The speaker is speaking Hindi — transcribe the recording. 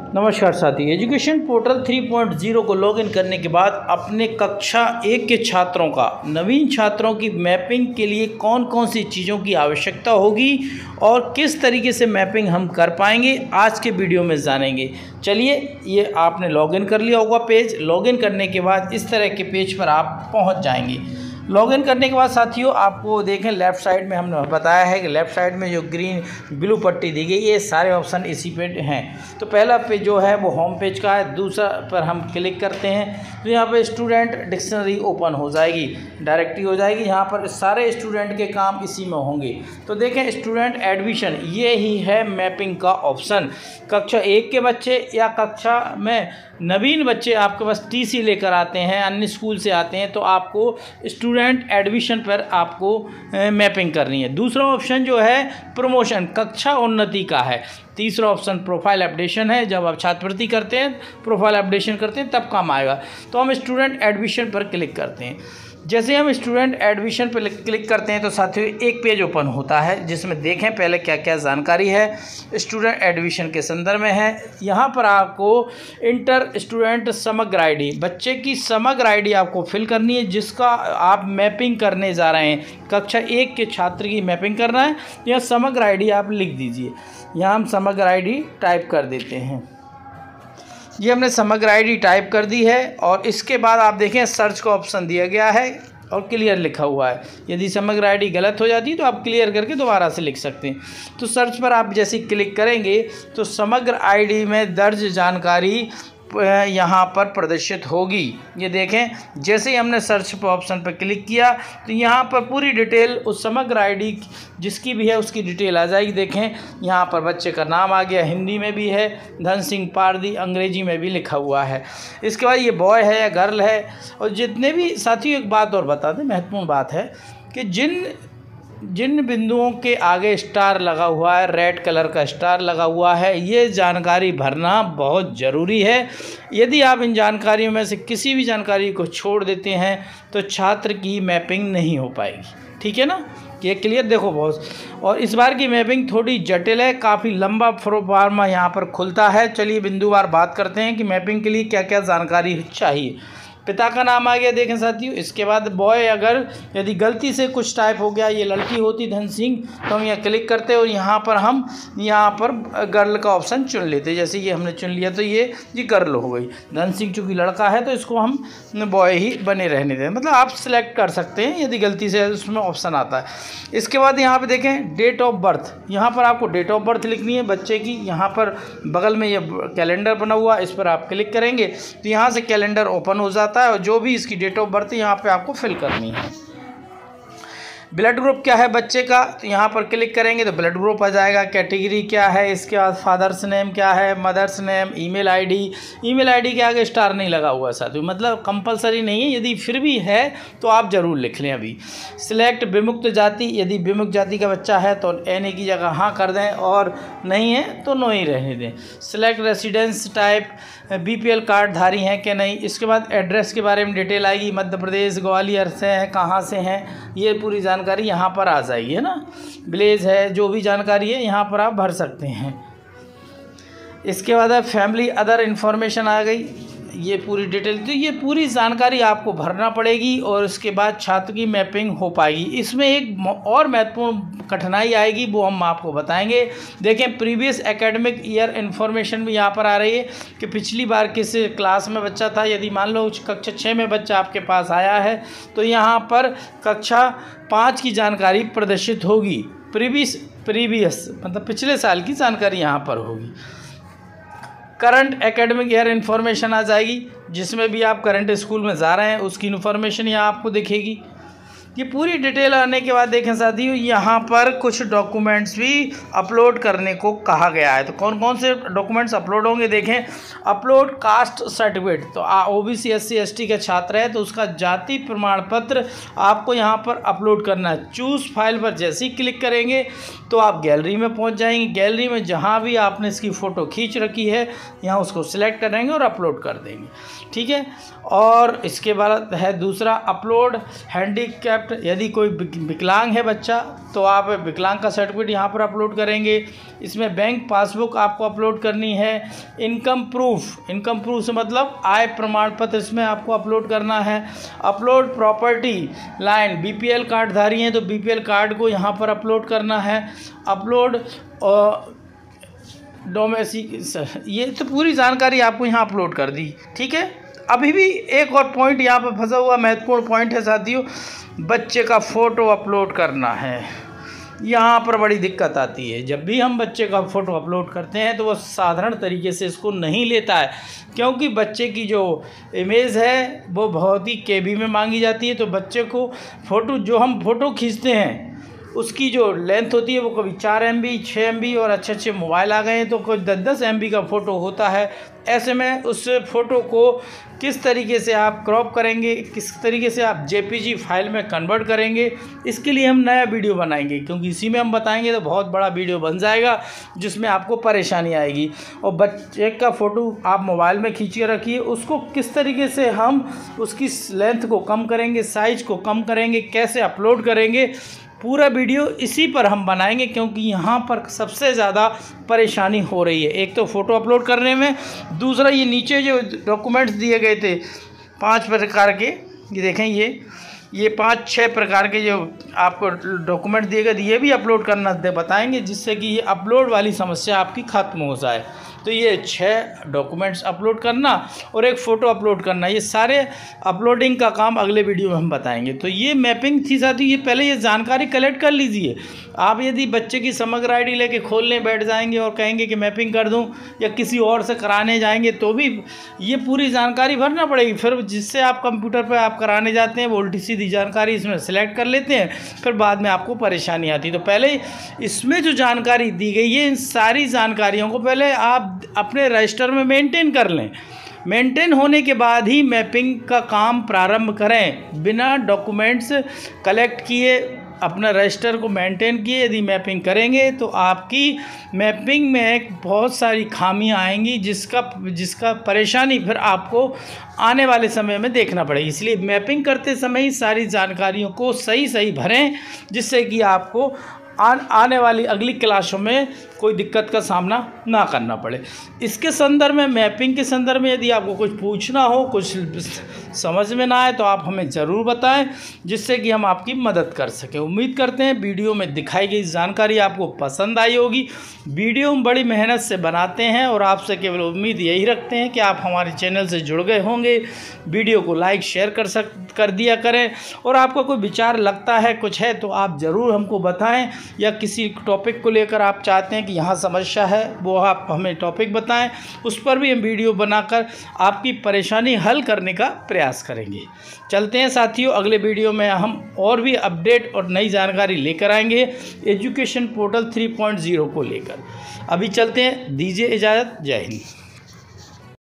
नमस्कार साथी, एजुकेशन पोर्टल 3.0 को लॉगिन करने के बाद अपने कक्षा 1 के छात्रों का नवीन छात्रों की मैपिंग के लिए कौन कौन सी चीज़ों की आवश्यकता होगी और किस तरीके से मैपिंग हम कर पाएंगे आज के वीडियो में जानेंगे। चलिए, ये आपने लॉगिन कर लिया होगा पेज। लॉगिन करने के बाद इस तरह के पेज पर आप पहुंच जाएंगे। लॉगिन करने के बाद साथियों आपको देखें लेफ़्ट साइड में हमने बताया है कि लेफ़्ट साइड में जो ग्रीन ब्लू पट्टी दी गई, ये सारे ऑप्शन इसी पे हैं। तो पहला पेज जो है वो होम पेज का है। दूसरा पर हम क्लिक करते हैं तो यहाँ पे स्टूडेंट डिक्शनरी ओपन हो जाएगी, डायरेक्टरी हो जाएगी। यहाँ पर सारे स्टूडेंट के काम इसी में होंगे। तो देखें स्टूडेंट एडमिशन, ये ही है मैपिंग का ऑप्शन। कक्षा 1 के बच्चे या कक्षा में नवीन बच्चे आपके पास टीसी लेकर आते हैं, अन्य स्कूल से आते हैं, तो आपको स्टूडेंट एडमिशन पर आपको मैपिंग करनी है। दूसरा ऑप्शन जो है प्रमोशन, कक्षा उन्नति का है। तीसरा ऑप्शन प्रोफाइल अपडेशन है, जब आप छात्रवृत्ति करते हैं, प्रोफाइल अपडेशन करते हैं तब काम आएगा। तो हम स्टूडेंट एडमिशन पर क्लिक करते हैं। जैसे हम स्टूडेंट एडमिशन पर क्लिक करते हैं तो साथियों एक पेज ओपन होता है जिसमें देखें पहले क्या क्या जानकारी है स्टूडेंट एडमिशन के संदर्भ में है। यहाँ पर आपको इंटर स्टूडेंट समग्र आईडी, बच्चे की समग्र आईडी आपको फिल करनी है जिसका आप मैपिंग करने जा रहे हैं। कक्षा 1 के छात्र की मैपिंग करना है, यह समग्र आईडी आप लिख दीजिए। यहाँ हम समग्र आईडी टाइप कर देते हैं। ये हमने समग्र आईडी टाइप कर दी है और इसके बाद आप देखें सर्च का ऑप्शन दिया गया है और क्लियर लिखा हुआ है। यदि समग्र आईडी गलत हो जाती है तो आप क्लियर करके दोबारा से लिख सकते हैं। तो सर्च पर आप जैसे क्लिक करेंगे तो समग्र आईडी में दर्ज जानकारी यहाँ पर प्रदर्शित होगी। ये देखें जैसे ही हमने सर्च पर ऑप्शन पर क्लिक किया तो यहाँ पर पूरी डिटेल उस समग्र आईडी जिसकी भी है उसकी डिटेल आ जाएगी। देखें यहाँ पर बच्चे का नाम आ गया, हिंदी में भी है, धन सिंह पारदी, अंग्रेजी में भी लिखा हुआ है। इसके बाद ये बॉय है या गर्ल है। और जितने भी साथियों एक बात और बता दें, महत्वपूर्ण बात है कि जिन बिंदुओं के आगे स्टार लगा हुआ है, रेड कलर का स्टार लगा हुआ है, ये जानकारी भरना बहुत ज़रूरी है। यदि आप इन जानकारियों में से किसी भी जानकारी को छोड़ देते हैं तो छात्र की मैपिंग नहीं हो पाएगी। ठीक है ना, ये क्लियर देखो बहुत। और इस बार की मैपिंग थोड़ी जटिल है, काफ़ी लंबा प्रोफार्मा यहाँ पर खुलता है। चलिए बिंदुवार बात करते हैं कि मैपिंग के लिए क्या क्या जानकारी चाहिए। पिता का नाम आ गया देखें साथियों। इसके बाद बॉय, अगर यदि गलती से कुछ टाइप हो गया, ये लड़की होती धन सिंह, तो हम यहाँ क्लिक करते और यहाँ पर हम गर्ल का ऑप्शन चुन लेते। जैसे ये हमने चुन लिया तो ये गर्ल हो गई। धन सिंह चूँकि लड़का है तो इसको हम बॉय ही बने रहने दें। मतलब आप सिलेक्ट कर सकते हैं यदि गलती से उसमें ऑप्शन आता है। इसके बाद यहाँ पर देखें डेट ऑफ बर्थ, यहाँ पर आपको डेट ऑफ बर्थ लिखनी है बच्चे की। यहाँ पर बगल में ये कैलेंडर बना हुआ, इस पर आप क्लिक करेंगे तो यहाँ से कैलेंडर ओपन हो जाता है और जो भी इसकी डेट ऑफ बर्थ यहाँ पे आपको फिल करनी है। ब्लड ग्रुप क्या है बच्चे का, तो यहाँ पर क्लिक करेंगे तो ब्लड ग्रुप आ जाएगा। कैटेगरी क्या है, इसके बाद फादर्स नेम क्या है, मदर्स नेम, ईमेल आईडी के आगे स्टार नहीं लगा हुआ साथियों, मतलब कंपलसरी नहीं है। यदि फिर भी है तो आप ज़रूर लिख लें। अभी सिलेक्ट विमुक्त जाति, यदि विमुक्त जाति का बच्चा है तो एन की जगह हाँ कर दें और नहीं है तो नो ही रहने दें। Select residence type, BPL card धारी हैं कि नहीं। इसके बाद एड्रेस के बारे में डिटेल आएगी, मध्य प्रदेश, ग्वालियर से हैं, कहाँ से हैं, ये पूरी जानकारी यहाँ पर आ जाएगी, है ना। विलेज है, जो भी जानकारी है यहाँ पर आप भर सकते हैं। इसके बाद फैमिली अदर इन्फॉर्मेशन आ गई, ये पूरी डिटेल। तो ये पूरी जानकारी आपको भरना पड़ेगी और उसके बाद छात्र की मैपिंग हो पाएगी। इसमें एक और महत्वपूर्ण कठिनाई आएगी, वो हम आपको बताएंगे। देखें प्रीवियस एकेडमिक ईयर इन्फॉर्मेशन भी यहाँ पर आ रही है कि पिछली बार किस क्लास में बच्चा था। यदि मान लो कक्षा 6 में बच्चा आपके पास आया है तो यहाँ पर कक्षा 5 की जानकारी प्रदर्शित होगी। प्रीवियस मतलब पिछले साल की जानकारी यहाँ पर होगी। करंट एकेडमिक ईयर इन्फॉर्मेशन आ जाएगी, जिसमें भी आप करंट स्कूल में जा रहे हैं उसकी इन्फॉर्मेशन यहाँ आपको दिखेगी। ये पूरी डिटेल आने के बाद देखें साथियों यहाँ पर कुछ डॉक्यूमेंट्स भी अपलोड करने को कहा गया है। तो कौन कौन से डॉक्यूमेंट्स अपलोड होंगे देखें। अपलोड कास्ट सर्टिफिकेट, तो ओबीसी SC ST के छात्र है तो उसका जाति प्रमाण पत्र आपको यहाँ पर अपलोड करना है। चूज़ फाइल पर जैसे ही क्लिक करेंगे तो आप गैलरी में पहुँच जाएंगे। गैलरी में जहाँ भी आपने इसकी फ़ोटो खींच रखी है यहाँ उसको सिलेक्ट करेंगे और अपलोड कर देंगे। ठीक है। और इसके बाद है दूसरा अपलोड हैंडीकैप प्रोडक्ट, यदि कोई विकलांग है बच्चा तो आप विकलांग का सर्टिफिकेट यहाँ पर अपलोड करेंगे। इसमें बैंक पासबुक आपको अपलोड करनी है। इनकम प्रूफ से मतलब आय प्रमाण पत्र इसमें आपको अपलोड करना है। Upload property line, BPL card धारी हैं तो बीपीएल कार्ड को यहाँ पर अपलोड करना है। अपलोड डोमेस्टिक, ये तो पूरी जानकारी आपको यहाँ अपलोड कर दी, ठीक है। अभी भी एक और पॉइंट यहाँ पर फंसा हुआ महत्वपूर्ण पॉइंट है साथियों, बच्चे का फ़ोटो अपलोड करना है। यहाँ पर बड़ी दिक्कत आती है, जब भी हम बच्चे का फ़ोटो अपलोड करते हैं तो वो साधारण तरीके से इसको नहीं लेता है, क्योंकि बच्चे की जो इमेज है वो बहुत ही केबी में मांगी जाती है। तो बच्चे को फ़ोटो, जो हम फ़ोटो खींचते हैं उसकी जो लेंथ होती है वो कभी 4 MB 6 MB और अच्छे मोबाइल आ गए हैं तो कोई 10 MB का फ़ोटो होता है। ऐसे में उस फ़ोटो को किस तरीके से आप क्रॉप करेंगे, किस तरीके से आप JPG फाइल में कन्वर्ट करेंगे, इसके लिए हम नया वीडियो बनाएंगे, क्योंकि इसी में हम बताएंगे तो बहुत बड़ा वीडियो बन जाएगा जिसमें आपको परेशानी आएगी। और बच्चे का फ़ोटो आप मोबाइल में खींच के रखिए, उसको किस तरीके से हम उसकी लेंथ को कम करेंगे, साइज़ को कम करेंगे, कैसे अपलोड करेंगे, पूरा वीडियो इसी पर हम बनाएंगे, क्योंकि यहाँ पर सबसे ज़्यादा परेशानी हो रही है। एक तो फ़ोटो अपलोड करने में, दूसरा ये नीचे जो डॉक्यूमेंट्स दिए गए थे 5 प्रकार के, ये देखें ये 5-6 प्रकार के जो आपको डॉक्यूमेंट दिए गए, ये भी अपलोड करना बताएंगे, जिससे कि ये अपलोड वाली समस्या आपकी ख़त्म हो जाए। तो ये 6 डॉक्यूमेंट्स अपलोड करना और एक फ़ोटो अपलोड करना, ये सारे अपलोडिंग का काम अगले वीडियो में हम बताएंगे। तो ये मैपिंग थी साथी, ये पहले ये जानकारी कलेक्ट कर लीजिए। आप यदि बच्चे की समग्र आईडी लेके खोलने बैठ जाएंगे और कहेंगे कि मैपिंग कर दूं या किसी और से कराने जाएंगे तो भी ये पूरी जानकारी भरना पड़ेगी। फिर जिससे आप कंप्यूटर पर आप कराने जाते हैं वो उल्टी सीधी जानकारी इसमें सेलेक्ट कर लेते हैं, फिर बाद में आपको परेशानी आती है। तो पहले इसमें जो जानकारी दी गई है, इन सारी जानकारियों को पहले आप अपने रजिस्टर में मेंटेन कर लें। मेंटेन होने के बाद ही मैपिंग का काम प्रारंभ करें। बिना डॉक्यूमेंट्स कलेक्ट किए अपना रजिस्टर को मेंटेन किए यदि मैपिंग करेंगे तो आपकी मैपिंग में बहुत सारी खामियां आएंगी, जिसका परेशानी फिर आपको आने वाले समय में देखना पड़ेगी। इसलिए मैपिंग करते समय ही सारी जानकारियों को सही भरें, जिससे कि आपको आने वाली अगली क्लासों में कोई दिक्कत का सामना ना करना पड़े। इसके संदर्भ में, मैपिंग के संदर्भ में यदि आपको कुछ पूछना हो, कुछ समझ में ना आए तो आप हमें ज़रूर बताएं, जिससे कि हम आपकी मदद कर सकें। उम्मीद करते हैं वीडियो में दिखाई गई जानकारी आपको पसंद आई होगी। वीडियो हम बड़ी मेहनत से बनाते हैं और आपसे केवल उम्मीद यही रखते हैं कि आप हमारे चैनल से जुड़ गए होंगे। वीडियो को लाइक शेयर कर दिया करें, और आपका कोई विचार लगता है कुछ है तो आप ज़रूर हमको बताएं, या किसी टॉपिक को लेकर आप चाहते हैं कि यहाँ समस्या है वो आप हमें टॉपिक बताएं, उस पर भी हम वीडियो बनाकर आपकी परेशानी हल करने का प्रयास करेंगे। चलते हैं साथियों, अगले वीडियो में हम और भी अपडेट और नई जानकारी लेकर आएंगे एजुकेशन पोर्टल 3.0 को लेकर। अभी चलते हैं, दीजिए इजाज़त, जय हिंद।